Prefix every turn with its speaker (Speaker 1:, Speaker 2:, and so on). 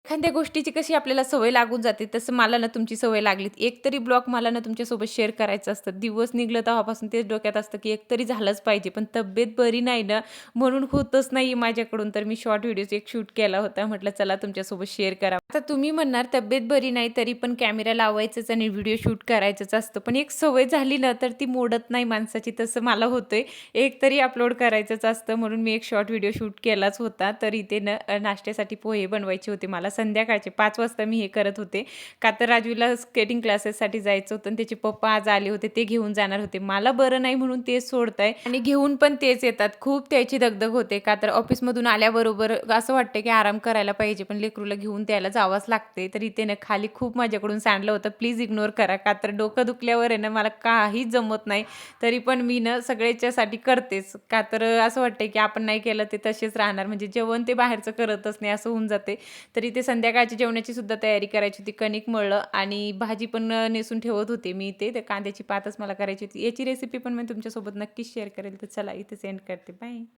Speaker 1: एखाद्या गोष्टीची कशी आपल्याला सवय लागून जाते, तसं मला ना तुमची सवय लागलीत. एक तरी ब्लॉग मला ना तुमच्यासोबत शेअर करायचं असतं. दिवस निघलं तेव्हापासून तेच डोक्यात असतं, की एक तरी झालंच पाहिजे. पण तब्येत बरी नाही ना, म्हणून होतच नाही माझ्याकडून. तर मी शॉर्ट व्हिडिओज एक शूट केला होता. म्हटलं चला तुमच्यासोबत शेअर करा. आता तुम्ही म्हणणार तब्येत बरी नाही तरी पण कॅमेरा लावायचाच आणि व्हिडिओ शूट करायचंच असतं. पण एक सवय झाली ना, तर ती मोडत नाही माणसाची. तसं मला होतंय. एक तरी अपलोड करायचंच असतं म्हणून मी एक शॉर्ट व्हिडिओ शूट केलाच होता. तर इथे नाश्त्यासाठी पोहे बनवायचे होते मला संध्याकाळचे 5 वाजता मी हे करत होते. का तर राजूला स्केटिंग क्लासेससाठी जायचं होतं आणि त्याचे पप्पा आज आले होते. ते घेऊन जाणार होते. मला बरं नाही म्हणून तेच सोडताय आणि घेऊन पण तेच येतात. खूप त्याची दगदग होते का तर ऑफिसमधून आल्याबरोबर असं वाटतं की आराम करायला पाहिजे, पण लेकरूला घेऊन द्यायला जावंच लागते. तर इथे ना खाली खूप माझ्याकडून सांडलं होतं. प्लीज इग्नोर करा. का तर डोकं दुखल्यावर आहे ना मला काहीच जमत नाही. तरी पण मी ना सगळ्याच्यासाठी करतेच. का तर असं वाटतंय की आपण नाही केलं ते तसेच राहणार. म्हणजे जेवण ते बाहेरचं करतच नाही असं होऊन जाते. तर इथे संध्याकाळची जेवणाची सुद्धा तयारी करायची होती. कणिक मळलं आणि भाजी पण नेसून ठेवत होते मी इथे. त्या कांद्याची पातच मला करायची होती. याची रेसिपी पण मी तुमच्यासोबत नक्कीच शेअर करेल. तर चला इथे सेंड करते. बाय.